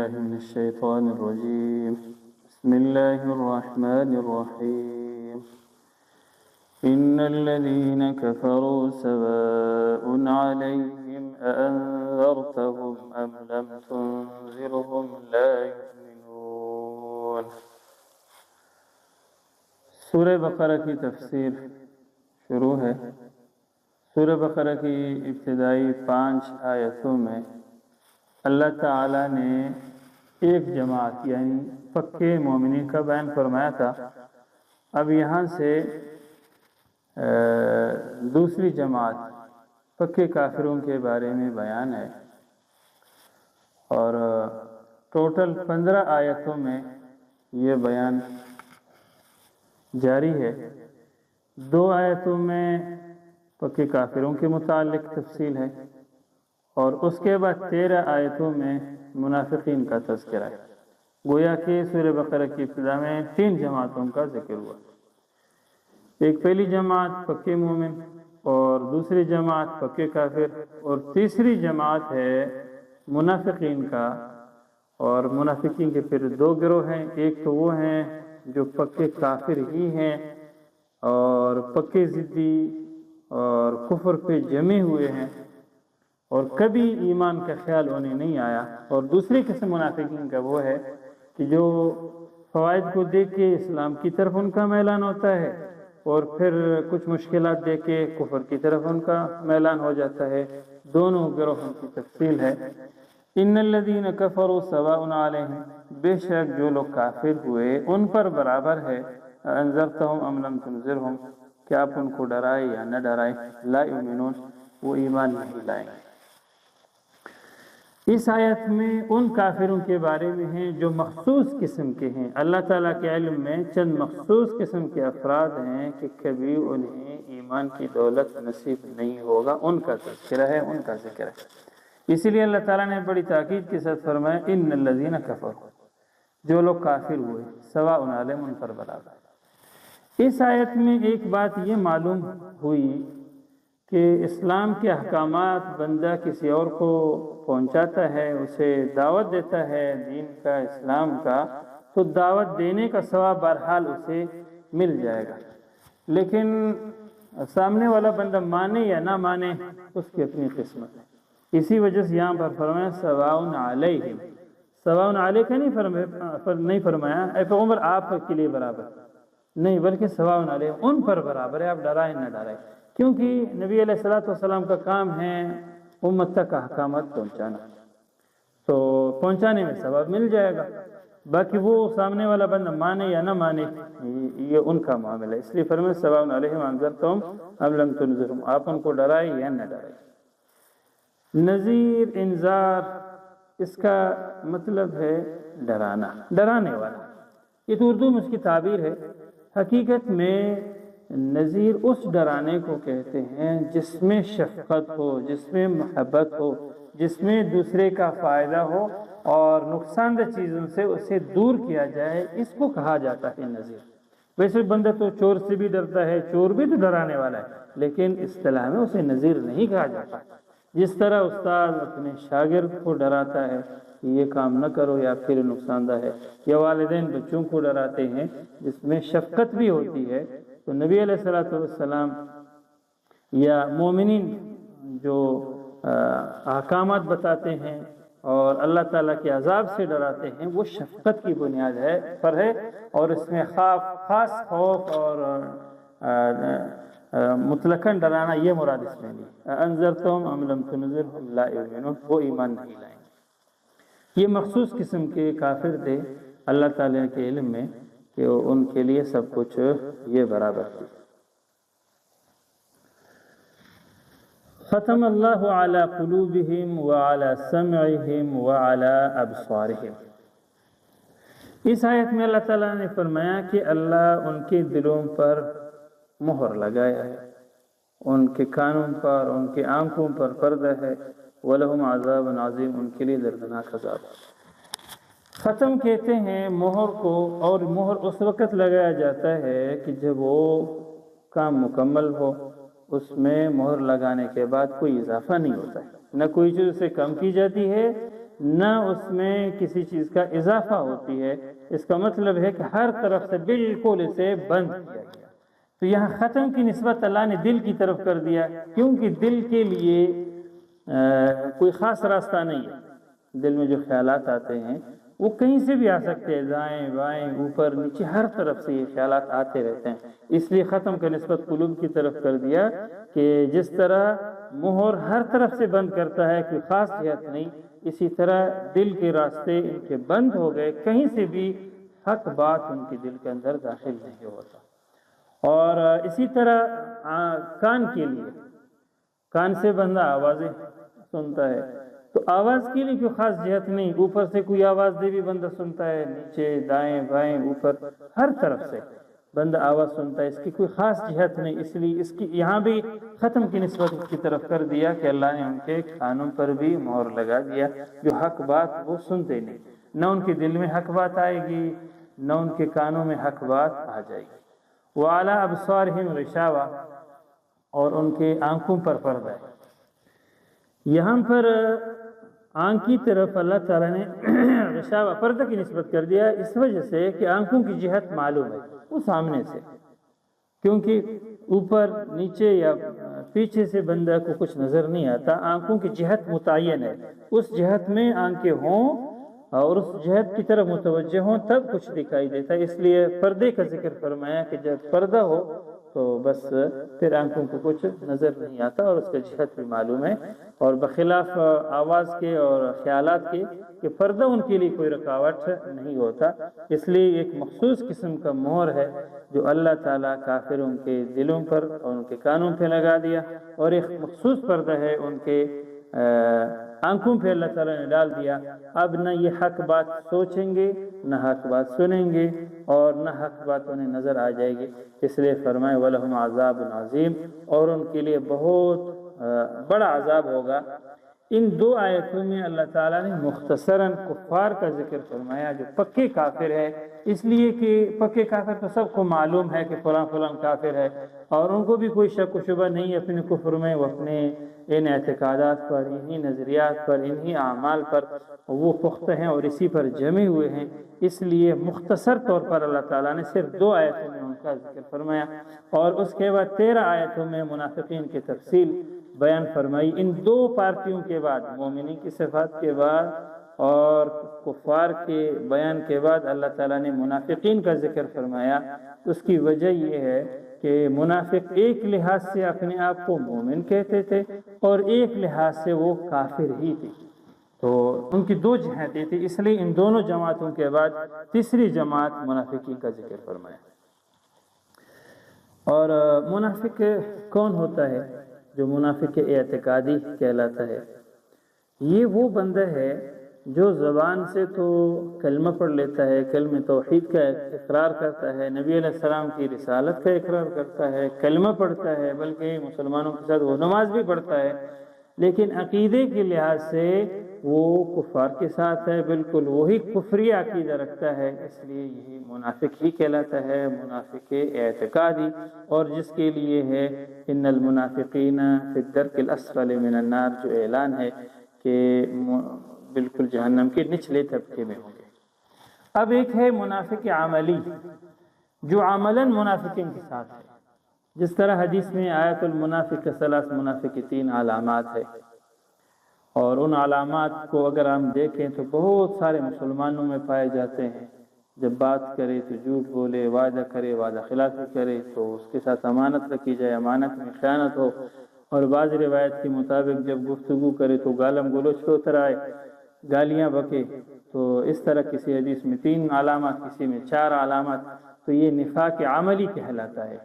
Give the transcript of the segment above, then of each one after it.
بالله من الشيطان الرجيم بسم الله الرحمن الرحيم إن الذين كفروا سواء عليهم أأنذرتهم أم لم تنذرهم لا يؤمنون۔ سورہ بقرہ کی تفسیر شروع ہے۔ سورہ بقرہ کی ابتدائی 5 آیتوں میں اللہ تعالیٰ نے ایک جماعت یعنی پکے مومنین کا بیان فرمایا تھا۔ اب یہاں سے دوسری جماعت پکے کافروں کے بارے میں بیان ہے، اور ٹوٹل 15 آیتوں میں یہ بیان جاری ہے۔ 2 آیتوں میں پکے کافروں کے متعلق تفصیل ہے، اور اس کے بعد 13 آیتوں میں منافقین کا تذکرہ ہے۔ گویا کہ سورہ بقرہ کی ابتدا میں 3 جماعتوں کا ذکر ہوا۔ ایک پہلی جماعت پکے مومن، اور دوسری جماعت پکے کافر، اور تیسری جماعت ہے منافقین کا۔ اور منافقین کے پھر 2 گروہ ہیں۔ ایک تو وہ ہیں جو پکے کافر ہی ہیں اور پکے ضدی اور کفر پہ جمے ہوئے ہیں، اور کبھی ایمان کا خیال انہیں نہیں آیا۔ اور دوسری قسم منافقین کا وہ ہے کہ جو فوائد کو دیکھ کے اسلام کی طرف ان کا میلان ہوتا ہے، اور پھر کچھ مشکلات دیکھ کے کفر کی طرف ان کا میلان ہو جاتا ہے۔ دونوں گروہوں کی تفصیل ہے۔ ان الذین کفروا سواء علیہم، بے شک جو لوگ کافر ہوئے ان پر برابر ہے، انذرتہم ام لم تنذرہم، کہ آپ ان کو ڈرائے یا نہ ڈرائے، لا یؤمنون، وہ ایمان نہیں لائیں۔ اس آیت میں ان کافروں کے بارے میں ہیں جو مخصوص قسم کے ہیں۔ اللہ تعالیٰ کے علم میں چند مخصوص قسم کے افراد ہیں کہ کبھی انہیں ایمان کی دولت نصیب نہیں ہوگا، ان کا تذکرہ ہے، ان کا ذکر ہے۔ اسی لیے اللہ تعالیٰ نے بڑی تاکید کے ساتھ فرمایا ان الذین کفروا، جو لوگ کافر ہوئے، سواء علیہم، ان پر برابر۔ اس آیت میں ایک بات یہ معلوم ہوئی کہ اسلام کے احکامات بندہ کسی اور کو پہنچاتا ہے، اسے دعوت دیتا ہے دین کا، اسلام کا، تو دعوت دینے کا ثواب بہرحال اسے مل جائے گا، لیکن سامنے والا بندہ مانے یا نہ مانے اس کی اپنی قسمت ہے۔ اسی وجہ سے یہاں پر فرمایا سواء علیہم، سواء علیک نہیں فرمایا اے پیغمبر آپ کے لیے برابر نہیں، بلکہ سواء علیہم، ان پر برابر ہے، آپ ڈرائیں نہ ڈرائیں، کیونکہ نبی علیہ السلام کا کام ہے امت تک احکامات پہنچانا، تو پہنچانے میں ثواب مل جائے گا، باقی وہ سامنے والا بندہ مانے یا نہ مانے یہ ان کا معاملہ ہے۔ اس لیے فرمایا سواء علیہم انذرتہم ام لم تنذرہم، آپ ان کو ڈرائیں یا نہ ڈرائیں۔ نذیر، انذار، اس کا مطلب ہے ڈرانا، ڈرانے والا۔ یہ تو اردو میں اس کی تعبیر ہے۔ حقیقت میں نذیر اس ڈرانے کو کہتے ہیں جس میں شفقت ہو، جس میں محبت ہو، جس میں دوسرے کا فائدہ ہو اور نقصان دہ چیزوں سے اسے دور کیا جائے، اس کو کہا جاتا ہے نذیر۔ ویسے بندہ تو چور سے بھی ڈرتا ہے، چور بھی تو ڈرانے والا ہے، لیکن اصطلاح میں اسے نذیر نہیں کہا جاتا۔ جس طرح استاد اپنے شاگرد کو ڈراتا ہے کہ یہ کام نہ کرو یا آپ کے لیے نقصان دہ ہے، یا والدین بچوں کو ڈراتے ہیں جس میں شفقت بھی ہوتی ہے، تو نبی علیہ السلام یا مومنین جو احکامات بتاتے ہیں اور اللہ تعالیٰ کے عذاب سے ڈراتے ہیں، وہ شفقت کی بنیاد پر ہے، اور اس میں خاص خوف اور مطلقاً ڈرانا یہ مراد اس میں نہیں۔ انذرتہم ام لم تنذرہم لا یؤمنون، وہ ایمان نہیں لائیں گے۔ یہ مخصوص قسم کے کافر تھے اللہ تعالیٰ کے علم میں کہ ان کے لیے سب کچھ یہ برابر تھی۔ ختم اللہ علی قلوبہم وعلی سمعہم وعلی ابصارہم۔ اس آیت میں اللہ تعالیٰ نے فرمایا کہ اللہ ان کے دلوں پر مہر لگایا ہے، ان کے کانوں پر، ان کے آنکھوں پر پردہ ہے، وَلَهُمْ عَذَابٌ عَظِيمٌ، ان کے لیے دردناک عذاب۔ ختم کہتے ہیں مہر کو، اور مہر اس وقت لگایا جاتا ہے کہ جب وہ کام مکمل ہو، اس میں مہر لگانے کے بعد کوئی اضافہ نہیں ہوتا ہے، نہ کوئی چیز سے کم کی جاتی ہے نہ اس میں کسی چیز کا اضافہ ہوتی ہے۔ اس کا مطلب ہے کہ ہر طرف سے بالکل اسے بند کیا گیا۔ تو یہاں ختم کی نسبت اللہ نے دل کی طرف کر دیا، کیونکہ دل کے لیے کوئی خاص راستہ نہیں ہے۔ دل میں جو خیالات آتے ہیں وہ کہیں سے بھی آ سکتے ہیں، دائیں بائیں اوپر نیچے، ہر طرف سے یہ خیالات آتے رہتے ہیں۔ اس لیے ختم کا نسبت قلوب کی طرف کر دیا کہ جس طرح مہر ہر طرف سے بند کرتا ہے، کوئی خاص جہت نہیں، اسی طرح دل کے راستے ان کے بند ہو گئے، کہیں سے بھی حق بات ان کے دل کے اندر داخل نہیں ہوتا۔ اور اسی طرح کان کے لیے، کان سے بندہ آوازیں سنتا ہے، تو آواز کے لیے کوئی خاص جہت نہیں، اوپر سے کوئی آواز دے بھی بندہ سنتا ہے، نیچے دائیں بائیں اوپر ہر طرف سے بندہ آواز سنتا ہے، اس کی کوئی خاص جہت نہیں۔ اس لیے اس کی یہاں بھی ختم کی نسبت اس کی طرف کر دیا کہ اللہ نے ان کے کانوں پر بھی مہر لگا دیا، جو حق بات وہ سنتے نہیں، نہ ان کے دل میں حق بات آئے گی، نہ ان کے کانوں میں حق بات آ جائے گی۔ وَعَلَىٰ أَبْصَارِهِمْ غِشَاوَةٌ، اور ان کے آنکھوں پر پردہ ہے۔ یہاں پر آنکھ کی طرف اللہ تعالیٰ نے غشاوہ پردہ کی نسبت کر دیا، اس وجہ سے کہ آنکھوں کی جہت معلوم ہے، وہ سامنے سے، کیونکہ اوپر نیچے یا پیچھے سے بندہ کو کچھ نظر نہیں آتا، آنکھوں کی جہت متعین ہے، اس جہت میں آنکھیں ہوں اور اس جہت کی طرف متوجہ ہوں تب کچھ دکھائی دیتا ہے۔ اس لیے پردے کا ذکر فرمایا کہ جب پردہ ہو تو بس پھر آنکھوں کو کچھ نظر نہیں آتا اور اس کا جہت بھی معلوم ہے، اور بخلاف آواز کے اور خیالات کے کہ پردہ ان کے لیے کوئی رکاوٹ نہیں ہوتا۔ اس لیے ایک مخصوص قسم کا مہر ہے جو اللہ تعالیٰ کافروں کے دلوں پر اور ان کے کانوں پہ لگا دیا، اور ایک مخصوص پردہ ہے ان کے آنکھوں پہ اللہ تعالیٰ نے ڈال دیا۔ اب نہ یہ حق بات سوچیں گے، نہ حق بات سنیں گے، اور نہ حق بات انہیں نظر آ جائے گی۔ اس لیے فرمائے وَلَهُمْ عَذَابٌ عَظِيمٌ، اور ان کے لیے بہت بڑا عذاب ہوگا۔ ان دو آیتوں میں اللہ تعالیٰ نے مختصراً کفار کا ذکر فرمایا جو پکے کافر ہے، اس لیے کہ پکے کافر تو سب کو معلوم ہے کہ فلاں فلاں کافر ہے، اور ان کو بھی کوئی شک و شبہ نہیں اپنے کفر میں، وہ اپنے ان اعتقادات پر، انہی نظریات پر، انہی اعمال پر وہ پختہ ہیں اور اسی پر جمے ہوئے ہیں۔ اس لیے مختصر طور پر اللہ تعالیٰ نے صرف 2 آیتوں میں ان کا ذکر فرمایا، اور اس کے بعد 13 آیتوں میں منافقین کی تفصیل بیان فرمائی۔ ان 2 پارٹیوں کے بعد، مومنین کی صفات کے بعد اور کفار کے بیان کے بعد، اللہ تعالیٰ نے منافقین کا ذکر فرمایا۔ اس کی وجہ یہ ہے کہ منافق ایک لحاظ سے اپنے آپ کو مومن کہتے تھے اور ایک لحاظ سے وہ کافر ہی تھے، تو ان کی 2 جہتیں تھیں، اس لیے ان دونوں جماعتوں کے بعد تیسری جماعت منافقین کا ذکر فرمایا۔ اور منافق کون ہوتا ہے؟ جو منافق اعتقادی کہلاتا ہے، یہ وہ بندہ ہے جو زبان سے تو کلمہ پڑھ لیتا ہے، کلمہ توحید کا اقرار کرتا ہے، نبی علیہ السلام کی رسالت کا اقرار کرتا ہے، کلمہ پڑھتا ہے، بلکہ مسلمانوں کے ساتھ وہ نماز بھی پڑھتا ہے، لیکن عقیدے کے لحاظ سے وہ کفار کے ساتھ ہے، بالکل وہی کفری عقیدہ رکھتا ہے، اس لیے یہی منافق ہی کہلاتا ہے، منافق اعتقادی، اور جس کے لیے ہے ان المنافقین فی الدرک الاسفل من النار، جو اعلان ہے کہ بالکل جہنم کے نچلے طبقے میں ہوں گے۔ اب ایک ہے منافق عملی، جو عملاً منافقین کے ساتھ ہے، جس طرح حدیث میں آیت المنافق 3 منافق 3 علامات ہے، اور ان علامات کو اگر ہم دیکھیں تو بہت سارے مسلمانوں میں پائے جاتے ہیں۔ جب بات کرے تو جھوٹ بولے، وعدہ کرے وعدہ خلافی کرے، تو اس کے ساتھ امانت رکھی جائے، امانت میں خیانت ہو، اور بعض روایت کے مطابق جب گفتگو کرے تو گالم گلوچ پہ اتر آئے، گالیاں بکے۔ تو اس طرح کسی حدیث میں 3 علامات، کسی میں 4 علامات، تو یہ نفاق عملی کہلاتا ہے،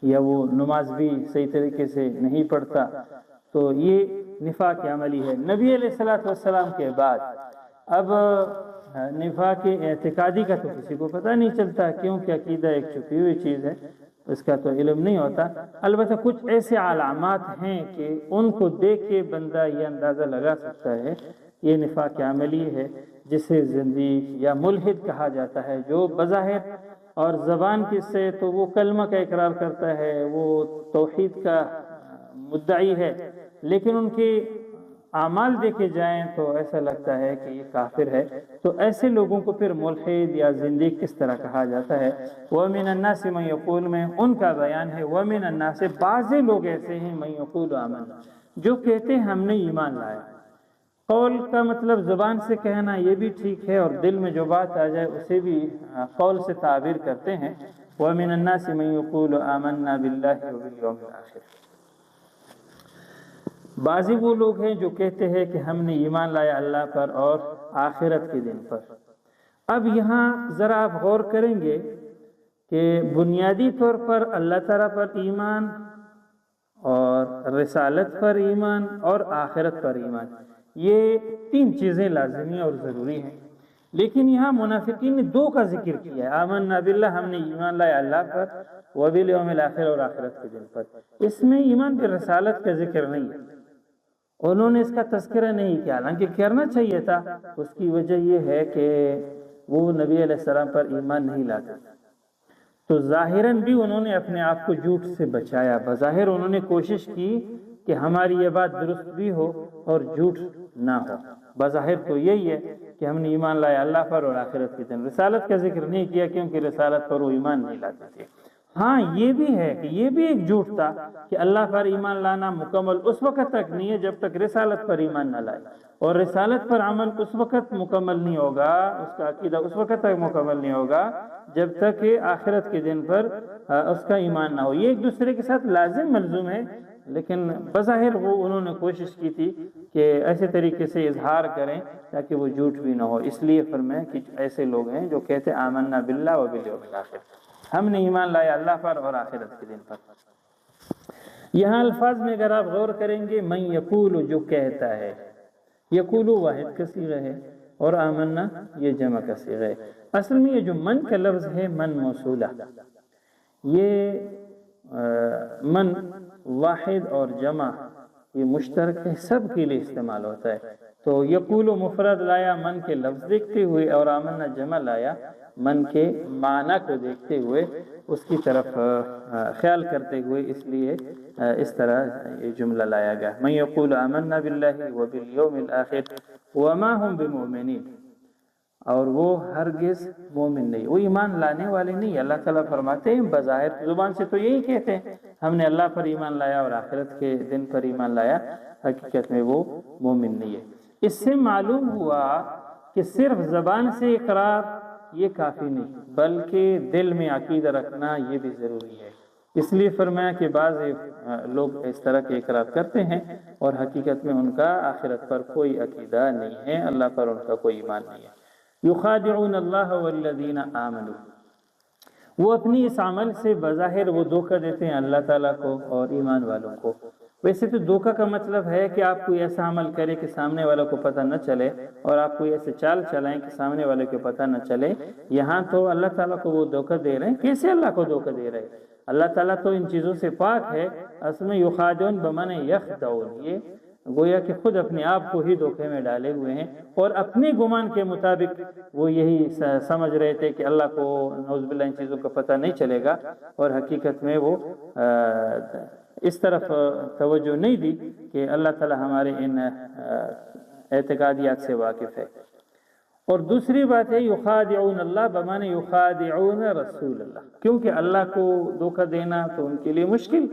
یا وہ نماز بھی صحیح طریقے سے نہیں پڑھتا، تو یہ نفاق عملی ہے۔ نبی علیہ السلام کے بعد اب نفاق اعتقادی کا تو کسی کو پتہ نہیں چلتا، کیونکہ عقیدہ ایک چھپی ہوئی چیز ہے، اس کا تو علم نہیں ہوتا۔ البتہ کچھ ایسے علامات ہیں کہ ان کو دیکھ کے بندہ یہ اندازہ لگا سکتا ہے یہ نفاق عملی ہے، جسے زندیق یا ملحد کہا جاتا ہے، جو بظاہر اور زبان کے سے تو وہ کلمہ کا اقرار کرتا ہے، وہ توحید کا مدعی ہے، لیکن ان کے اعمال دیکھے جائیں تو ایسا لگتا ہے کہ یہ کافر ہے، تو ایسے لوگوں کو پھر ملحد یا زندیق کس طرح کہا جاتا ہے؟ وَمِنَ النَّاسِ مَن يَقُولُ میں ان کا بیان ہے، وَمِنَ النَّاسِ بعض لوگ ایسے ہیں مَن يَقُولُ آمَنَّا جو کہتے ہیں ہم نے ایمان لایا۔ قول کا مطلب زبان سے کہنا یہ بھی ٹھیک ہے، اور دل میں جو بات آ جائے اسے بھی قول سے تعبیر کرتے ہیں۔ وَمِنَ النَّاسِ مَن يَقُولُ آمَنَّا بِاللَّهِ وَبِالْيَوْمِ الْآخِرِ بعضی وہ لوگ ہیں جو کہتے ہیں کہ ہم نے ایمان لایا اللہ پر اور آخرت کے دن پر۔ اب یہاں ذرا آپ غور کریں گے کہ بنیادی طور پر اللہ تعالیٰ پر ایمان اور رسالت پر ایمان اور آخرت پر ایمان، یہ تین چیزیں لازمی اور ضروری ہیں، لیکن یہاں منافقین نے دو کا ذکر کیا ہے، آمنا باللہ ہم نے ایمان لایا اللہ پر، وبالیوم الآخر اور آخرت کے دن پر۔ اس میں ایمان بالرسالت کا ذکر نہیں ہے، انہوں نے اس کا تذکرہ نہیں کیا، حالانکہ کرنا چاہیے تھا۔ اس کی وجہ یہ ہے کہ وہ نبی علیہ السلام پر ایمان نہیں لاتے، تو ظاہراً بھی انہوں نے اپنے آپ کو جھوٹ سے بچایا، بظاہر انہوں نے کوشش کی کہ ہماری یہ بات درست بھی ہو اور جھوٹ نہ ہو۔ بظاہر تو یہی ہے کہ ہم نے ایمان لایا اللہ پر اور آخرت کے دن، رسالت کا ذکر نہیں کیا کیونکہ رسالت پر وہ ایمان نہیں لاتے تھے۔ ہاں یہ بھی ہے کہ یہ بھی ایک جھوٹ تھا کہ اللہ پر ایمان لانا مکمل اس وقت تک نہیں ہے جب تک رسالت پر ایمان نہ لائے، اور رسالت پر عمل اس وقت مکمل نہیں ہوگا، اس کا عقیدہ اس وقت تک مکمل نہیں ہوگا جب تک کہ آخرت کے دن پر اس کا ایمان نہ ہو۔ یہ ایک دوسرے کے ساتھ لازم ملزوم ہے، لیکن بظاہر وہ انہوں نے کوشش کی تھی کہ ایسے طریقے سے اظہار کریں تاکہ وہ جھوٹ بھی نہ ہو، اس لیے فرمایا کہ ایسے لوگ ہیں جو کہتے آمنا باللہ وبالیوم الآخر، ہم نے ایمان لایا اللہ پر اور آخرت کے دن پر۔ یہاں الفاظ میں اگر آپ غور کریں گے، من یقول جو کہتا ہے، یقول واحد کا صیغہ ہے اور آمنا یہ جمع کا صیغہ ہے۔ اصل میں یہ جو من کا لفظ ہے من موصولہ، یہ من واحد اور جمع یہ مشترک ہے، سب کے لیے استعمال ہوتا ہے۔ تو یقول مفرد لایا من کے لفظ دیکھتے ہوئے، اور آمنا جمع لایا من کے معنی کو دیکھتے ہوئے، اس کی طرف خیال کرتے ہوئے، اس لیے اس طرح یہ جملہ لایا گیا، من یقول آمنا باللہ وبالیوم الآخر وما هم بمؤمنین، اور وہ ہرگز مومن نہیں، وہ ایمان لانے والے نہیں۔ اللہ تعالیٰ فرماتے ہیں بظاہر زبان سے تو یہی کہتے ہیں ہم نے اللہ پر ایمان لایا اور آخرت کے دن پر ایمان لایا، حقیقت میں وہ مومن نہیں ہے۔ اس سے معلوم ہوا کہ صرف زبان سے اقرار یہ کافی نہیں، بلکہ دل میں عقیدہ رکھنا یہ بھی ضروری ہے۔ اس لیے فرمایا کہ بعض لوگ اس طرح کے اقرار کرتے ہیں اور حقیقت میں ان کا آخرت پر کوئی عقیدہ نہیں ہے، اللہ پر ان کا کوئی ایمان نہیں ہے۔ یخادعون اللہ والذین آمنوا، وہ اپنی اس عمل سے بظاہر وہ دھوکہ دیتے ہیں اللہ تعالیٰ کو اور ایمان والوں کو۔ ویسے تو دھوکہ کا مطلب ہے کہ آپ کوئی ایسا عمل کرے کہ سامنے والوں کو پتہ نہ چلے، اور آپ کوئی ایسے چال چلائیں کہ سامنے والے کو پتہ نہ چلے۔ یہاں تو اللہ تعالیٰ کو وہ دھوکہ دے رہے ہیں۔ کیسے اللہ کو دھوکہ دے رہے ہیں؟ اللہ تعالیٰ تو ان چیزوں سے پاک ہے۔ اصل میں یخادعون بمعنی یخدعون، یہ گویا کہ خود اپنے آپ کو ہی دھوکے میں ڈالے ہوئے ہیں، اور اپنے گمان کے مطابق وہ یہی سمجھ رہے تھے کہ اللہ کو نعوذ باللہ ان چیزوں کا پتہ نہیں چلے گا، اور حقیقت میں وہ اس طرف توجہ نہیں دی کہ اللہ تعالی ہمارے ان اعتقادیات سے واقف ہے۔ اور دوسری بات ہے یخادعون اللہ بمعنی یخادعون رسول اللہ، کیونکہ اللہ کو دھوکہ دینا تو ان کے لیے مشکل،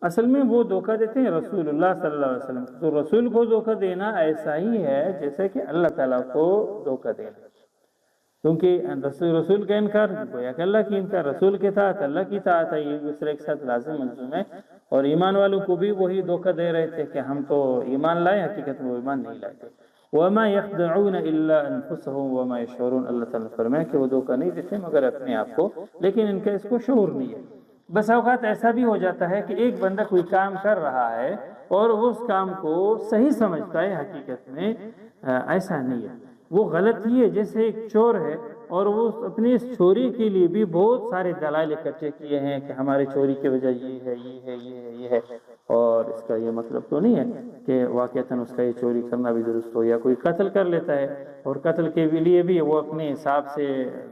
اصل میں وہ دھوکہ دیتے ہیں رسول اللہ صلی اللہ علیہ وسلم، تو رسول کو دھوکہ دینا ایسا ہی ہے جیسے کہ اللہ تعالیٰ کو دھوکہ دینا، کیونکہ رسول کا انکار گویا کہ اللہ کی انکار، رسول کے ساتھ اللہ کی اطاعت ہے، یہ دوسرے کے ساتھ لازم ملزوم ہے۔ اور ایمان والوں کو بھی وہی دھوکہ دے رہے تھے کہ ہم تو ایمان لائے، حقیقت میں وہ ایمان نہیں لائے تھے۔ وما يخدعون الا انفسهم وما يشعرون، اللہ تعالیٰ نے فرمایا کہ وہ دھوکہ نہیں دیتے مگر اپنے آپ کو، لیکن ان کا اس کو شعور نہیں ہے۔ بس اوقات ایسا بھی ہو جاتا ہے کہ ایک بندہ کوئی کام کر رہا ہے اور وہ اس کام کو صحیح سمجھتا ہے، حقیقت میں ایسا نہیں ہے، وہ غلط ہی ہے۔ جیسے ایک چور ہے اور وہ اپنی اس چوری کے لیے بھی بہت سارے دلائل اکٹھے کیے ہیں کہ ہمارے چوری کی وجہ یہ ہے، یہ ہے، یہ ہے، یہ ہے، اور اس کا یہ مطلب تو نہیں ہے کہ واقعتاً اس کا یہ چوری کرنا بھی درست ہو، یا کوئی قتل کر لیتا ہے اور قتل کے لیے بھی وہ اپنے حساب سے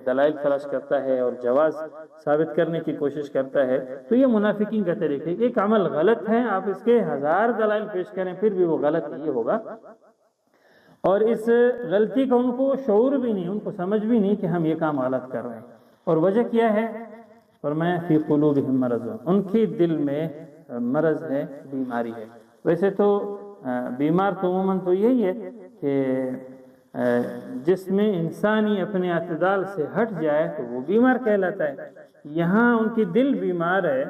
دلائل تلاش کرتا ہے اور جواز ثابت کرنے کی کوشش کرتا ہے، تو یہ منافقین کا طریقہ ہے کہ ایک عمل غلط ہے، آپ اس کے 1000 دلائل پیش کریں پھر بھی وہ غلط ہی ہوگا، اور اس غلطی کا ان کو شعور بھی نہیں، ان کو سمجھ بھی نہیں کہ ہم یہ کام غلط کر رہے ہیں۔ اور وجہ کیا ہے؟ فرمایا فی قلوبہم مرض، ان کی دل میں مرض ہے، بیماری ہے۔ ویسے تو بیمار تو عموماً تو یہی ہے کہ جس میں انسانی اپنے اعتدال سے ہٹ جائے تو وہ بیمار کہلاتا ہے، یہاں ان کی دل بیمار ہے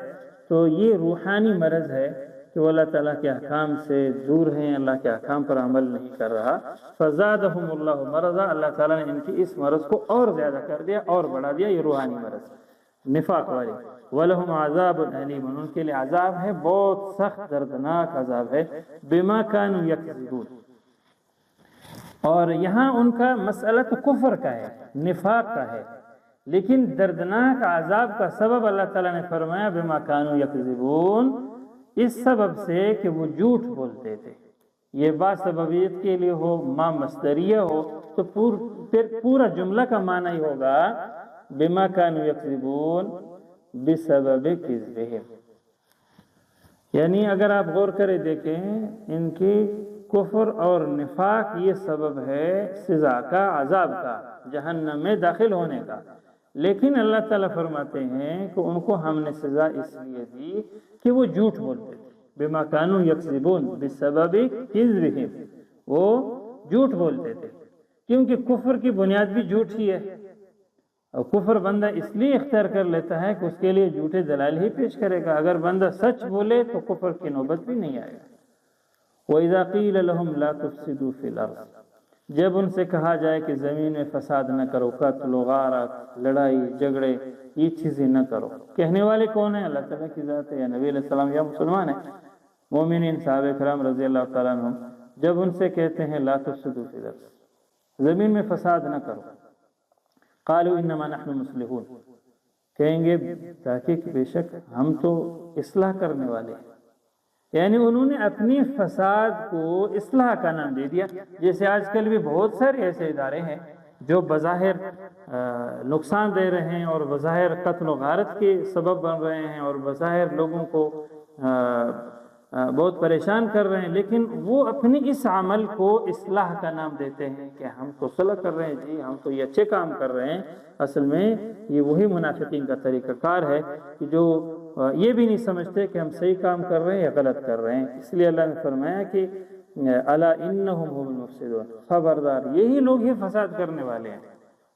تو یہ روحانی مرض ہے کہ وہ اللہ تعالیٰ کے احکام سے دور ہیں، اللہ کے احکام پر عمل نہیں کر رہا، فزادہم اللہ مرضا، اللہ تعالیٰ نے ان کی اس مرض کو اور زیادہ کر دیا اور بڑھا دیا، یہ روحانی مرض نفاق والی۔ وَلَهُمْ عَذَابٌ أَلِيمٌ، ان کے لیے عذاب ہے، بہت سخت دردناک عذاب ہے، بِمَا كَانُوا يَكْذِبُونَ۔ اور یہاں ان کا مسئلہ تو کفر کا ہے، نفاق کا ہے، لیکن دردناک عذاب کا سبب اللہ تعالیٰ نے فرمایا بِمَا كَانُوا يَكْذِبُونَ، اس سبب سے کہ وہ جھوٹ بولتے تھے۔ یہ با سببیت کے لیے ہو، ما مصدریہ ہو تو پھر پورا جملہ کا معنی ہی ہوگا بِمَا كَانُوا يَكْذِبُونَ بِسَبَبِ كِذْبِهِمْ، یعنی اگر آپ غور کرے دیکھیں ان کی کفر اور نفاق یہ سبب ہے سزا کا، عذاب کا، جہنم میں داخل ہونے کا، لیکن اللہ تعالیٰ فرماتے ہیں کہ ان کو ہم نے سزا اس لیے دی کہ وہ جھوٹ بولتے تھے، بِمَا كَانُوا يَكْذِبُونَ بِسَبَبِ كِذْبِهِمْ، وہ جھوٹ بولتے تھے، کیونکہ کفر کی بنیاد بھی جھوٹ ہی ہے، اور کفر بندہ اس لیے اختیار کر لیتا ہے کہ اس کے لیے جھوٹے دلائل ہی پیش کرے گا، اگر بندہ سچ بولے تو کفر کی نوبت بھی نہیں آئے گا۔ وَإِذَا قِيلَ لَهُمْ لَا تُفْسِدُوا فِي الْأَرْضِ، جب ان سے کہا جائے کہ زمین میں فساد نہ کرو، قتل و غارت، لڑائی جھگڑے، یہ چیزیں نہ کرو، کہنے والے کون ہیں؟ اللہ تعالیٰ کی ذات ہے، یا نبی علیہ السلام یا مسلمان ہیں، مومنین صحابہ کرام رضی اللہ تعالیٰ عنہم، جب ان سے کہتے ہیں لا تفسدوا فی الارض، زمین میں فساد نہ کرو، قالوا انما نحن مصلحون، کہیں گے تحقیق بے شک ہم تو اصلاح کرنے والے ہیں، یعنی انہوں نے اپنی فساد کو اصلاح کا نام دے دیا۔ جیسے آج کل بھی بہت سارے ایسے ادارے ہیں جو بظاہر نقصان دے رہے ہیں اور بظاہر قتل و غارت کے سبب بن رہے ہیں اور بظاہر لوگوں کو بہت پریشان کر رہے ہیں، لیکن وہ اپنی اس عمل کو اصلاح کا نام دیتے ہیں کہ ہم تو صلح کر رہے ہیں، جی ہم تو یہ اچھے کام کر رہے ہیں۔ اصل میں یہ وہی منافقین کا طریقہ کار ہے کہ جو یہ بھی نہیں سمجھتے کہ ہم صحیح کام کر رہے ہیں یا غلط کر رہے ہیں۔ اس لیے اللہ نے فرمایا کہ الا انہم هم المفسدون، خبردار یہی لوگ ہی فساد کرنے والے ہیں،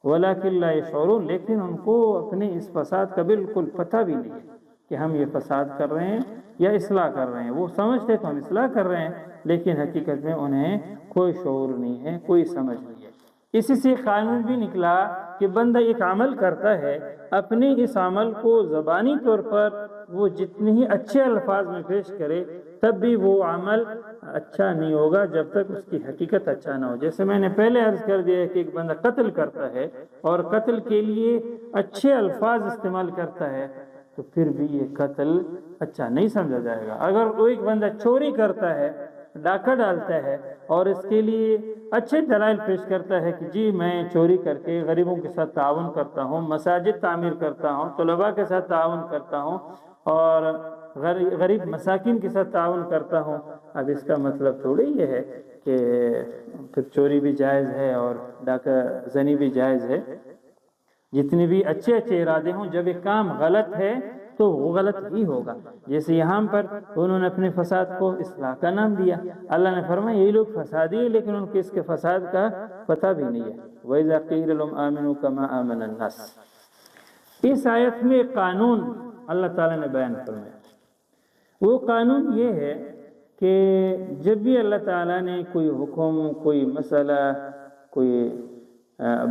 ولکن لا یشعرون، لیکن ان کو اپنے اس فساد کا بالکل پتہ بھی نہیں ہے کہ ہم یہ فساد کر رہے ہیں یا اصلاح کر رہے ہیں۔ وہ سمجھتے تو ہم اصلاح کر رہے ہیں، لیکن حقیقت میں انہیں کوئی شعور نہیں ہے، کوئی سمجھ نہیں ہے۔ اسی سے قانون بھی نکلا کہ بندہ ایک عمل کرتا ہے، اپنے اس عمل کو زبانی طور پر وہ جتنے ہی اچھے الفاظ میں پیش کرے تب بھی وہ عمل اچھا نہیں ہوگا جب تک اس کی حقیقت اچھا نہ ہو۔ جیسے میں نے پہلے عرض کر دیا ہے کہ ایک بندہ قتل کرتا ہے اور قتل کے لیے اچھے الفاظ استعمال کرتا ہے تو پھر بھی یہ قتل اچھا نہیں سمجھا جائے گا۔ اگر وہ ایک بندہ چوری کرتا ہے، ڈاکہ ڈالتا ہے اور اس کے لیے اچھے دلائل پیش کرتا ہے کہ جی میں چوری کر کے غریبوں کے ساتھ تعاون کرتا ہوں، مساجد تعمیر کرتا ہوں، طلباء کے ساتھ تعاون کرتا ہوں اور غریب مساکین کے ساتھ تعاون کرتا ہوں، اب اس کا مطلب تھوڑی یہ ہے کہ پھر چوری بھی جائز ہے اور ڈاکہ زنی بھی جائز ہے۔ جتنے بھی اچھے اچھے ارادے ہوں، جب ایک کام غلط ہے تو وہ غلط ہی ہوگا۔ جیسے یہاں پر انہوں نے اپنے فساد کو اصلاح کا نام دیا، اللہ نے فرمایا یہی لوگ فسادی ہیں لیکن ان کو اس کے فساد کا پتہ بھی نہیں ہے۔ وَإِذَا قِيلَ لَهُمْ آمِنُوا كَمَا آمَنَ النَّاسُ، اس آیت میں قانون اللہ تعالیٰ نے بیان فرمایا۔ وہ قانون یہ ہے کہ جب بھی اللہ تعالیٰ نے کوئی حکم، کوئی مسئلہ، کوئی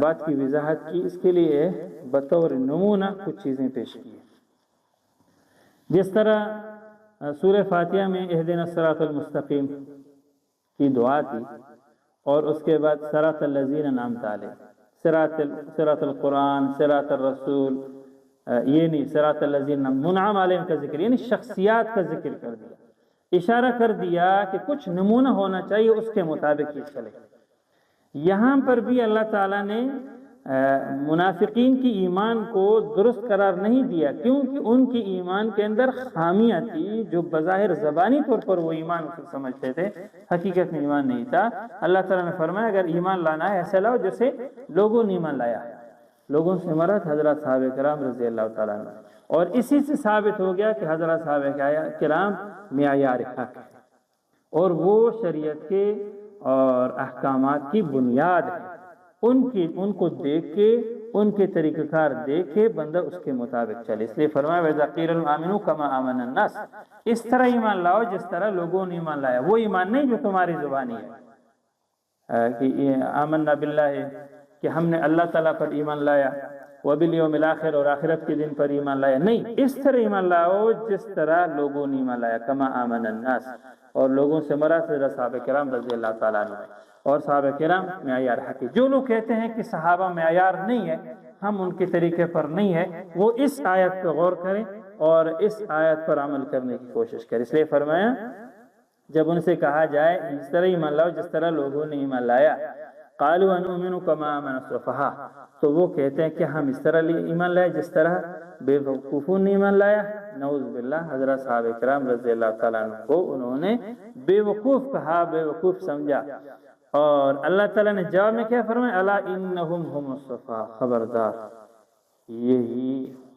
بات کی وضاحت کی، اس کے لیے بطور نمونہ کچھ چیزیں پیش کی ہیں۔ جس طرح سورہ فاتحہ میں اہدنا الصراط المستقیم کی دعا تھی اور اس کے بعد صراط الذین انعمت علیہم، صراط القرآن، صراط الرسول، یہ نہیں صراط الذین منعم علیہم کا ذکر، یعنی شخصیات کا ذکر کر دیا۔ اشارہ کر دیا کہ کچھ نمونہ ہونا چاہیے، اس کے مطابق یہ چلے۔ یہاں پر بھی اللہ تعالیٰ نے منافقین کی ایمان کو درست قرار نہیں دیا، کیونکہ ان کی ایمان کے اندر خامیاں تھی، جو بظاہر زبانی طور پر وہ ایمان سمجھتے تھے، حقیقت میں ایمان نہیں تھا۔ اللہ تعالیٰ نے فرمایا اگر ایمان لانا ہے ایسے لاؤ جیسے لوگوں نے ایمان لایا ہے۔ لوگوں سے مراد حضرات صحابہ کرام رضی اللہ تعالیٰ عنہ، اور اسی سے ثابت ہو گیا کہ حضرات صحابہ کرام معیار حق ہے، اور وہ شریعت کے اور احکامات کی بنیاد ہے۔ ان کو دیکھ کے، ان کے طریقہ کار دیکھ کے بندہ اس کے مطابق چلے۔ اس لیے فرمایا وَإِذَا قِيلَ لَهُمْ آمِنُوا كَمَا آمَنَ النَّاسُ، اس طرح ایمان لاؤ جس طرح لوگوں نے ایمان لایا۔ وہ ایمان نہیں جو تمہاری زبانی ہے کہ آمنا باللہ، کہ ہم نے اللہ تعالیٰ پر ایمان لایا، وبالیوم الآخر، اور آخرت کے دن پر ایمان لایا، نہیں، اس طرح ایمان لاؤ جس طرح لوگوں نے ایمان لایا، کما آمن الناس۔ اور لوگوں سے مراد صحابہ کرام رضی اللہ تعالیٰ عنہ، اور صحابہ کرام معیار حق۔ جو لوگ کہتے ہیں کہ صحابہ معیار نہیں ہے، ہم ان کے طریقے پر نہیں ہے، وہ اس آیت پہ غور کریں اور اس آیت پر عمل کرنے کی کوشش کریں۔ اس لیے فرمایا جب ان سے کہا جائے اس طرح ایمان لاؤ جس طرح لوگوں نے ایمان لایا، قالوا انؤمن كما آمن السفهاء، تو وہ کہتے ہیں کہ ہم اس طرح ایمان لائے جس طرح بے وقوفوں نے ایمان لایا۔ نعوذ باللہ، حضرت صحابہ کرام رضی اللہ تعالیٰ عنہ کو انہوں نے بے وقوف کہا، بے وقوف سمجھا، اور اللہ تعالیٰ نے جواب میں کیا فرمایا، الا انہم هم السفهاء، خبردار یہی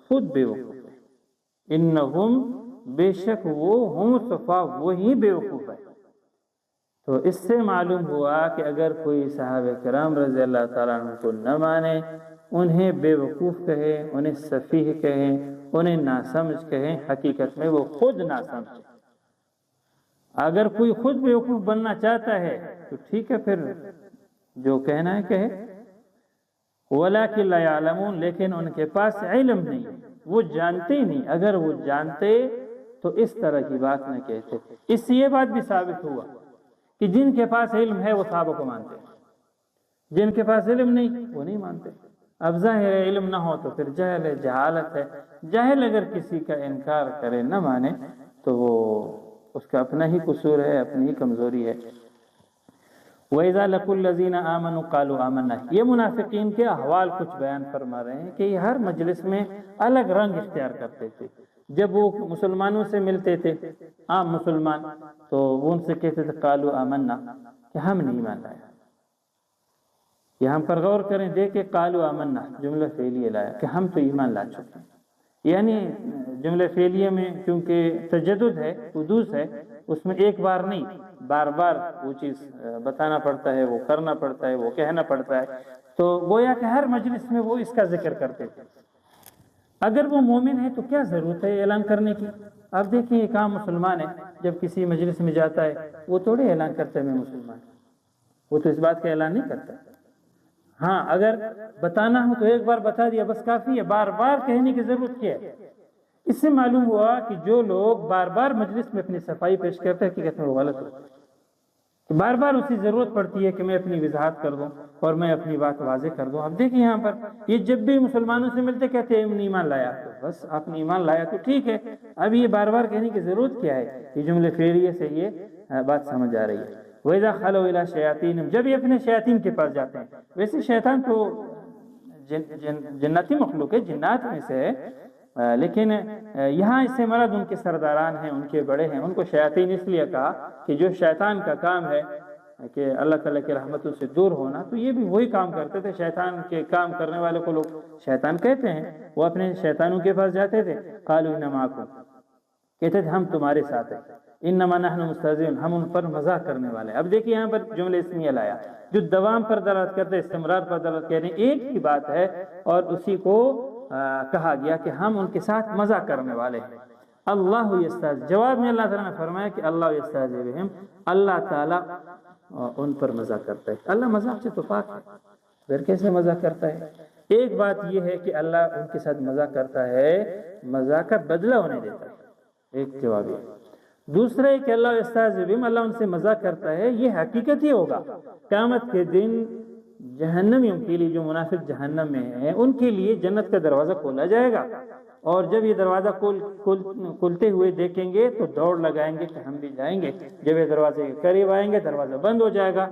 خود بے وقوف ہے، انہم بے شک وہ، ہم السفهاء وہی بے وقوف ہے۔ تو اس سے معلوم ہوا کہ اگر کوئی صحابہ کرام رضی اللہ تعالیٰ عنہ کو نہ مانے، انہیں بے وقوف کہے، انہیں سفیہ کہیں، انہیں ناسمجھ کہیں، حقیقت میں وہ خود ناسمجھ ہے۔ اگر کوئی خود بے وقوف بننا چاہتا ہے تو ٹھیک ہے، پھر جو کہنا ہے کہے، وَلَٰكِن لَا يَعْلَمُونَ، لیکن ان کے پاس علم نہیں، وہ جانتے نہیں۔ اگر وہ جانتے تو اس طرح کی بات نہ کہتے۔ اس سے یہ بات بھی ثابت ہوا کہ جن کے پاس علم ہے وہ صحابہ کو مانتے ہیں، جن کے پاس علم نہیں وہ نہیں مانتے۔ اب ظاہر ہے علم نہ ہو تو پھر جہل ہے، جہالت ہے۔ جاہل اگر کسی کا انکار کرے، نہ مانے، تو وہ اس کا اپنا ہی قصور ہے، اپنی ہی کمزوری ہے۔ وَإِذَا لَقُوا الَّذِينَ آمَنُوا قَالُوا آمَنَّا، یہ منافقین کے احوال کچھ بیان فرما رہے ہیں کہ یہ ہر مجلس میں الگ رنگ اختیار کرتے تھے۔ جب وہ مسلمانوں سے ملتے تھے، عام مسلمان، تو وہ ان سے کہتے تھے قالوا آمنا، کہ ہم نے ایمان لایا۔ یہاں پر غور کریں، دیکھیں قالوا آمنا جملہ فعلیہ لایا کہ ہم تو ایمان لا چکے ہیں۔ یعنی جملہ فعلیہ میں چونکہ تجدد ہے، حدوث ہے، اس میں ایک بار نہیں، بار بار وہ چیز بتانا پڑتا ہے، وہ کرنا پڑتا ہے، وہ کہنا پڑتا ہے۔ تو گویا کہ ہر مجلس میں وہ اس کا ذکر کرتے تھے۔ اگر وہ مومن ہے تو کیا ضرورت ہے اعلان کرنے کی؟ آپ دیکھیں ایک عام مسلمان ہے، جب کسی مجلس میں جاتا ہے وہ تھوڑے اعلان کرتا ہے میں مسلمان، وہ تو اس بات کا اعلان نہیں کرتا۔ ہاں، اگر بتانا ہو تو ایک بار بتا دیا بس کافی ہے، بار بار کہنے کی ضرورت کیا ہے؟ اس سے معلوم ہوا کہ جو لوگ بار بار مجلس میں اپنی صفائی پیش کرتے ہیں حقیقت میں وہ غلط ہوتا ہے۔ بار بار اسی ضرورت پڑتی ہے کہ میں اپنی وضاحت کر دوں اور میں اپنی بات واضح کر دوں۔ اب دیکھیں یہاں پر یہ جب بھی مسلمانوں سے ملتے کہتے ہیں ہم نے ایمان لایا، تو بس آپ نے ایمان لایا تو ٹھیک ہے، اب یہ بار بار کہنے کی ضرورت کیا ہے؟ یہ جملے فعلیہ سے یہ بات سمجھ آ رہی ہے۔ وَإِذَا خَلَوْا إِلَىٰ شَيَاطِينِهِمْ، جب یہ اپنے شیاطین کے پاس جاتے ہیں۔ ویسے شیطان تو جنتی مخلوق ہے، جنات میں سے ہے، لیکن یہاں اس سے مراد ان کے سرداران ہیں، ان کے بڑے ہیں۔ ان کو شیاطین اس لیے کہا کہ جو شیطان کا کام ہے کہ اللہ تعالیٰ کی رحمتوں سے دور ہونا، تو یہ بھی وہی کام کرتے تھے۔ شیطان کے کام کرنے والے کو لوگ شیطان کہتے ہیں۔ وہ اپنے شیطانوں کے پاس جاتے تھے، قالوا إِنَّا مَعَكُمْ، کہتے تھے ہم تمہارے ساتھ ہیں، إِنَّمَا نَحْنُ مُسْتَهْزِئُونَ، ہم ان پر مذاق کرنے والے ہیں۔ اب دیکھیے یہاں پر جملہ اسمیہ لایا جو دوام پر دلالت کرتے ہیں، استمرار پر دلالت کرتے ہیں، ایک ہی بات ہے اور اسی کو کہا گیا کہ ہم ان کے ساتھ مذاق کرنے والے ہیں۔ اللہ یستہزئ، جواب میں اللہ تعالیٰ نے فرمایا کہ اللہ یستہزئ بہم، اللہ تعالیٰ ان پر مذاق کرتا ہے۔ اللہ مذاق سے تو پاک ہے، پھر کیسے مذاق کرتا ہے؟ ایک بات یہ ہے کہ اللہ ان کے ساتھ مذاق کرتا ہے، مذاق کا بدلہ انہیں دیتا ہے، ایک جواب یہ۔ دوسرا ہے کہ اللہ یستہزئ بہم، اللہ ان سے مذاق کرتا ہے، یہ حقیقت ہی ہوگا۔ قیامت کے دن جہنمیوں کے لیے، جو منافق جہنم میں ہیں، ان کے لیے جنت کا دروازہ کھولا جائے گا اور جب یہ دروازہ کھلتے ہوئے دیکھیں گے تو دوڑ لگائیں گے کہ ہم بھی جائیں گے. جب یہ دروازے کے قریب آئیں گے دروازہ بند ہو جائے گا.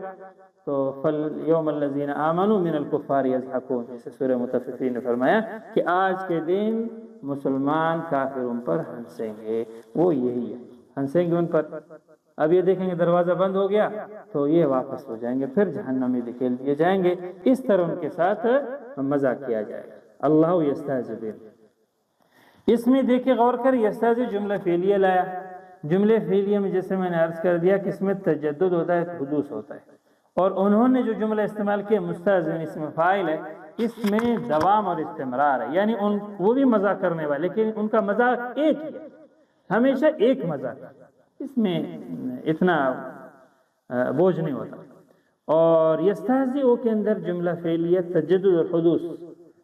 تو فَالْيَوْمَ الَّذِينَ آمَنُوا مِنَ الْكُفَّارِ يَضْحَكُونَ، جیسے سورہ مطففین نے فرمایا کہ آج کے دن مسلمان کافروں پر ہنسیں گے. وہ یہی ہے، ہنسیں گے ان پر. اب یہ دیکھیں گے دروازہ بند ہو گیا تو یہ واپس ہو جائیں گے، پھر جہنم میں دھکیل دیے جائیں گے. اس طرح ان کے ساتھ مزاق کیا جائے گا. اللہ یستہزئ بہم. اس میں دیکھیں غور کر، یستہزئ جملہ فعلیہ لایا. جملے فعلیہ میں جیسے میں نے عرض کر دیا کہ اس میں تجدد ہوتا ہے، حدوث ہوتا ہے. اور انہوں نے جو جملہ استعمال کیا مستہزئ اسم فاعل ہے، اس میں دوام اور استمرار ہے. یعنی وہ بھی مزاق کرنے والے، لیکن ان کا مزاق ایک ہی ہے، ہمیشہ ایک مزاق. اس میں اتنا بوجھ نہیں ہوتا. اور یستہزئ کے اندر جملہ فعلیہ تجدد اور حدوث،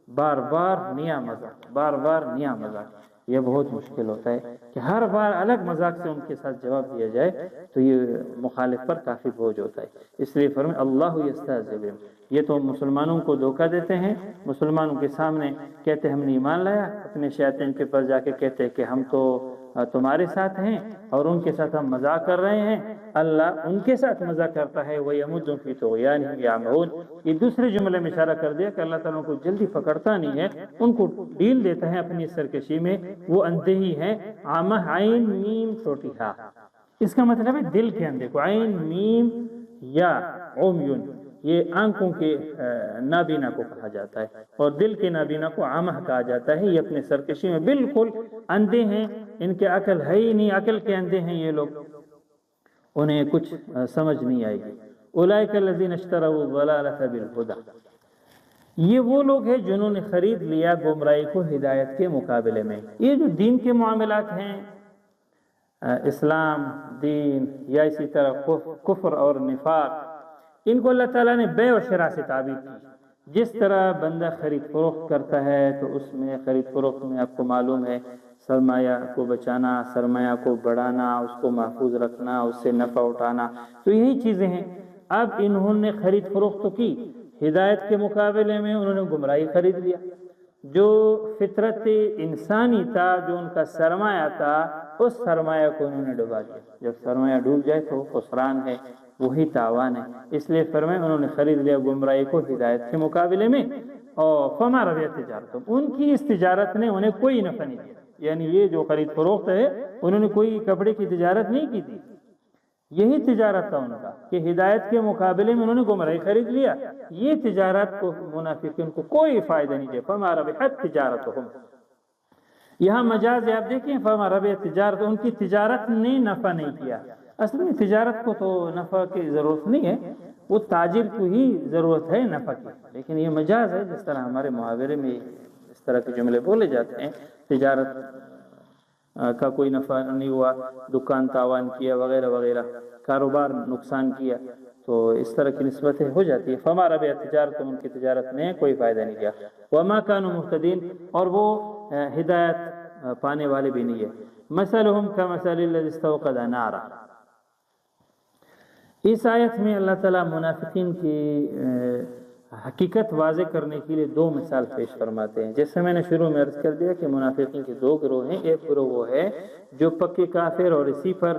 بار بار نیا مذاق، بار بار نیا مذاق. یہ بہت مشکل ہوتا ہے کہ ہر بار الگ مذاق سے ان کے ساتھ جواب دیا جائے، تو یہ مخالف پر کافی بوجھ ہوتا ہے. اس لیے فرمائے اللہ یستہزئ بہم. یہ تو مسلمانوں کو دھوکہ دیتے ہیں، مسلمانوں کے سامنے کہتے ہم نے ایمان لایا، اپنے شیاطین کے پاس جا کے کہتے کہ ہم تو تمہارے ساتھ ہیں اور ان کے ساتھ ہم مذاق کر رہے ہیں. اللہ ان کے ساتھ مذاق کرتا ہے وَيَمُدُّهُمْ فِي طُغْيَانِهِمْ يَعْمَهُونَ. یہ دوسرے جملے میں اشارہ کر دیا کہ اللہ تعالیٰ کو جلدی پکڑتا نہیں ہے، ان کو ڈھیل دیتا ہے اپنی سرکشی میں. وہ اندھے ہی ہیں. عامہ عین میم چھوٹی ہا، اس کا مطلب ہے دل کے اندھے کو. عین میم یا عمیون، یہ آنکھوں کے نابینا کو کہا جاتا ہے، اور دل کے نابینا کو عامہ کہا جاتا ہے. یہ اپنے سرکشی میں بالکل اندھے ہیں، ان کے عقل ہے ہی نہیں، عقل کے اندھے ہیں یہ لوگ، انہیں کچھ سمجھ نہیں آئے گی. اولئک الذین اشتروا الضلالۃ بالہدی. یہ وہ لوگ ہیں جنہوں نے خرید لیا گمراہی کو ہدایت کے مقابلے میں. یہ جو دین کے معاملات ہیں، اسلام، دین، یا اسی طرح کفر اور نفاق، ان کو اللہ تعالیٰ نے بے و شراء سے تعبیر کی. جس طرح بندہ خرید فروخت کرتا ہے تو اس میں خرید فروخت میں آپ کو معلوم ہے سرمایہ کو بچانا، سرمایہ کو بڑھانا، اس کو محفوظ رکھنا، اس سے نفع اٹھانا، تو یہی چیزیں ہیں. اب انہوں نے خرید فروخت کی ہدایت کے مقابلے میں، انہوں نے گمراہی خرید لیا. جو فطرت انسانی تھا، جو ان کا سرمایہ تھا، اس سرمایہ کو انہوں نے ڈبا دیا. جب سرمایہ ڈوب جائے تو خسران ہے، وہی تاوان ہے. اس لیے فرمائے انہوں نے خرید لیا گمراہی کو ہدایت کے مقابلے میں. اور فما ربحت تجارتہم، ان کی اس تجارت نے انہیں کوئی نفع نہیں دیا. یعنی یہ جو خرید فروخت ہے، انہوں نے کوئی کپڑے کی تجارت نہیں کی تھی، یہی تجارت تھا ان کا کہ ہدایت کے مقابلے میں انہوں نے گمراہی خرید لیا. یہ تجارت کو منافقین کو کوئی فائدہ نہیں دیا. فما ربحت تجارتہم، یہاں مجاز ہے، آپ دیکھیں فما ربحت تجارت، ان کی تجارت نے نفع نہیں کیا. اصل میں تجارت کو تو نفع کی ضرورت نہیں ہے، وہ تاجر کو ہی ضرورت ہے نفع کی. لیکن یہ مجاز ہے، جس طرح ہمارے محاورے میں اس طرح کے جملے بولے جاتے ہیں، تجارت کا کوئی نفع نہیں ہوا، دکان تاوان کیا وغیرہ وغیرہ، کاروبار نقصان کیا، تو اس طرح کی نسبتیں ہو جاتی ہے. فما ربحت تجارتہم، ان کی تجارت نے کوئی فائدہ نہیں کیا. وما كانوا مهتدین، اور وہ ہدایت پانے والے بھی نہیں ہے. مثلهم كمثل الذي استوقد نارا. اس آیت میں اللہ تعالیٰ منافقین کی حقیقت واضح کرنے کے لیے دو مثال پیش فرماتے ہیں. جیسے میں نے شروع میں عرض کر دیا کہ منافقین کے دو گروہ ہیں. ایک گروہ وہ ہے جو پکے کافر اور اسی پر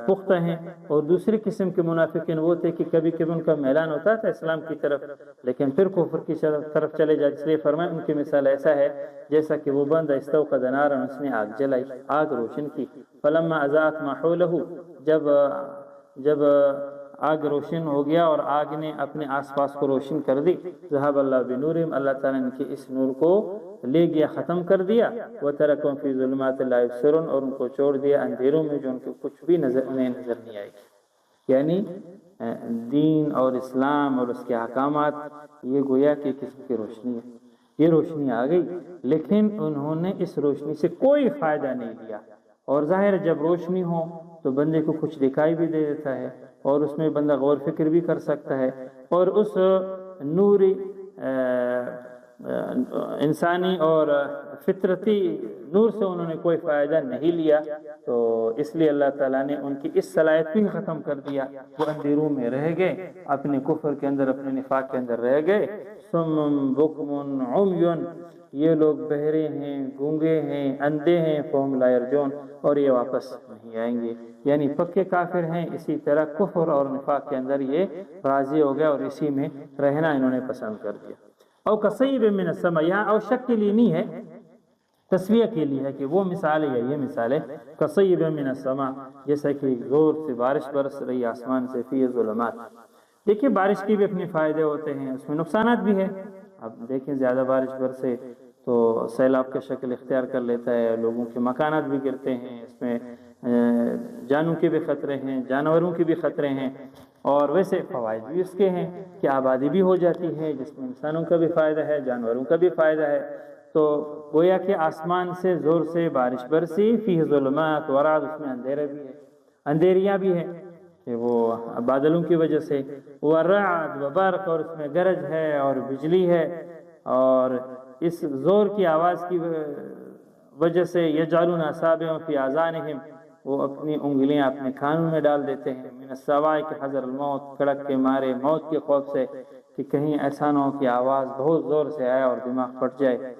پختہ ہیں، اور دوسری قسم کے منافقین وہ تھے کہ کبھی کبھی ان کا میلان ہوتا تھا اسلام کی طرف لیکن پھر کفر کی طرف چلے جاتے. اس لیے فرمائے ان کی مثال ایسا ہے جیسا کہ وہ بندہ استوقد نارا، اس نے آگ جلائی، آگ روشن کی. فلما اضاءت ما حوله، جب آگ روشن ہو گیا اور آگ نے اپنے آس پاس کو روشن کر دی، ذهب اللہ بنورہم، اللہ تعالیٰ نے ان کے اس نور کو لے گیا، ختم کر دیا. وترکہم فی ظلمات لا یبصرون، اور ان کو چھوڑ دیا اندھیروں میں جو ان کو کچھ بھی انہیں نظر نہیں آئے. یعنی دین اور اسلام اور اس کے احکامات یہ گویا کہ قسم کی روشنی ہے. یہ روشنی آ گئی لیکن انہوں نے اس روشنی سے کوئی فائدہ نہیں لیا. اور ظاہر جب روشنی ہو تو بندے کو کچھ دکھائی بھی دے دیتا ہے اور اس میں بندہ غور فکر بھی کر سکتا ہے، اور اس نوری انسانی اور فطرتی نور سے انہوں نے کوئی فائدہ نہیں لیا. تو اس لیے اللہ تعالیٰ نے ان کی اس صلاحیت کو ہی ختم کر دیا. وہ اندھیروں میں رہ گئے، اپنے کفر کے اندر، اپنے نفاق کے اندر رہ گئے. صم بکم عمی، یہ لوگ بہرے ہیں، گونگے ہیں، اندھے ہیں، فہم لا یرجون، اور یہ واپس نہیں آئیں گے، یعنی پکے کافر ہیں، اسی طرح کفر اور نفاق کے اندر یہ راضی ہو گیا اور اسی میں رہنا انہوں نے پسند کر دیا۔ او کصیب من السماء، یہاں او شک کے لیے نہیں ہے، تسویہ کے لیے ہے کہ وہ مثال ہے، یہ مثال ہے کصیب من السماء، جیسا کہ زور سے بارش برس رہی آسمان سے، فی ظلمات۔ دیکھیں بارش کے بھی اپنے فائدے ہوتے ہیں، اس میں نقصانات بھی ہے۔ اب دیکھیں زیادہ بارش برسے تو سیلاب کا شکل اختیار کر لیتا ہے، لوگوں کے مکانات بھی گرتے ہیں، اس میں جانوں کے بھی خطرے ہیں، جانوروں کے بھی خطرے ہیں، اور ویسے فوائد بھی اس کے ہیں کہ آبادی بھی ہو جاتی ہے، جس میں انسانوں کا بھی فائدہ ہے، جانوروں کا بھی فائدہ ہے۔ تو گویا کہ آسمان سے زور سے بارش برسی، فی ظلمات ورعد، اس میں اندھیرا بھی ہے، اندھیریاں بھی ہے کہ وہ بادلوں کی وجہ سے، ورعد وبرق، اور اس میں گرج ہے اور بجلی ہے، اور اس زور کی آواز کی وجہ سے یجعلون اصابعهم فی آذانہم، وہ اپنی انگلیاں اپنے کانوں میں ڈال دیتے ہیں، من السواء کہ حذر الموت، کڑک کے مارے، موت کے خوف سے کہ کہیں ایسا نہ ہو کہ آواز بہت زور سے آئے اور دماغ پھٹ جائے۔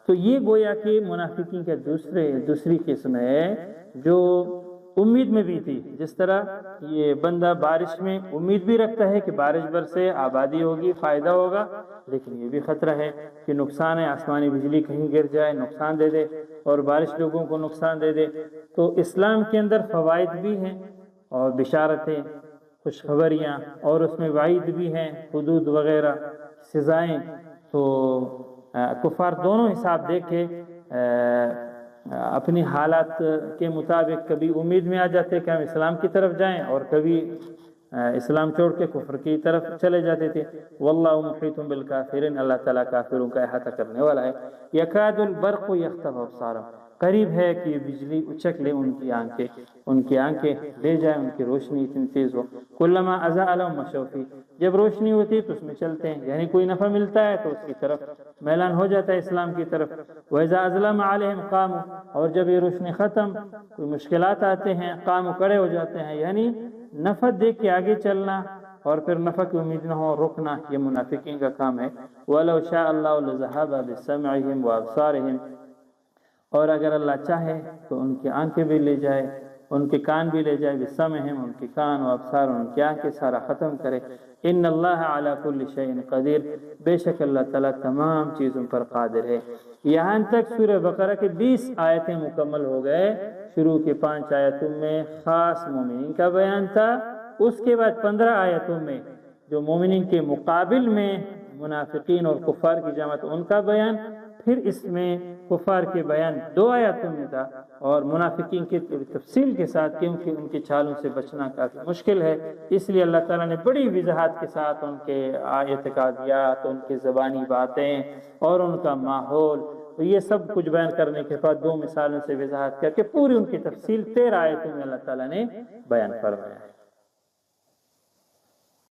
تو یہ گویا کہ منافقین کا دوسری قسم ہے جو امید میں بھی تھی، جس طرح یہ بندہ بارش میں امید بھی رکھتا ہے کہ بارش برسے، آبادی ہوگی، فائدہ ہوگا، لیکن یہ بھی خطرہ ہے کہ نقصان ہے، آسمانی بجلی کہیں گر جائے نقصان دے دے، اور بارش لوگوں کو نقصان دے دے۔ تو اسلام کے اندر فوائد بھی ہیں اور بشارتیں، خوشخبریاں، اور اس میں وعید بھی ہیں، حدود وغیرہ، سزائیں۔ تو کفار دونوں حساب دیکھ کے اپنی حالات کے مطابق کبھی امید میں آ جاتے کہ ہم اسلام کی طرف جائیں، اور کبھی اسلام چھوڑ کے کفر کی طرف چلے جاتے تھے۔ واللہ محیط بالکافرین، اللہ تعالیٰ کافروں کا احاطہ کرنے والا ہے۔ یکاد البرق یخطف ابصارهم، قریب ہے کہ بجلی اچک لے ان کی آنکھیں لے جائے، ان کی روشنی اتنی تیز ہو۔ کلما اضاء لهم مشوا فیہ، جب روشنی ہوتی ہے تو اس میں چلتے ہیں، یعنی کوئی نفع ملتا ہے تو اس کی طرف میلان ہو جاتا ہے، اسلام کی طرف۔ وَإِذَا أَظْلَمَ عَلَيْهِمْ قَامُوا، اور جب یہ روشنی ختم، کوئی مشکلات آتے ہیں، قاموا، کھڑے ہو جاتے ہیں، یعنی نفع دیکھ کے آگے چلنا، اور پھر نفع کی امید نہ ہو رکنا، یہ منافقین کا کام ہے۔ وَلَوْ شَاءَ اللَّهُ لَذَهَبَ بِسَمْعِهِمْ وَأَبْصَارِهِمْ، اور اگر اللہ چاہے تو ان کی آنکھیں بھی لے جائے، ان کے کان بھی لے جائے، بِسَمْعِهِمْ، ان کے کان، وَأَبْصَارِهِمْ، ان کی آنکھیں، سارا ختم کرے۔ ان اللہ علی کل شیء قدیر، بے شک اللہ تعالیٰ تمام چیزوں پر قادر ہے۔ یہاں تک سورہ بقرہ کے 20 آیتیں مکمل ہو گئے۔ شروع کے 5 آیتوں میں خاص مومنین کا بیان تھا، اس کے بعد 15 آیتوں میں جو مومنین کے مقابل میں منافقین اور کفار کی جماعت، ان کا بیان، پھر اس میں کفار کے بیان 2 آیاتوں میں تھا، اور منافقین کی تفصیل کے ساتھ، کیونکہ ان کی چالوں سے بچنا کافی مشکل ہے، اس لیے اللہ تعالیٰ نے بڑی وضاحت کے ساتھ ان کے اعتقادیات، ان کی زبانی باتیں اور ان کا ماحول، تو یہ سب کچھ بیان کرنے کے بعد 2 مثالوں سے وضاحت کر کے پوری ان کی تفصیل 13 آیتوں میں اللہ تعالیٰ نے بیان فرمایا۔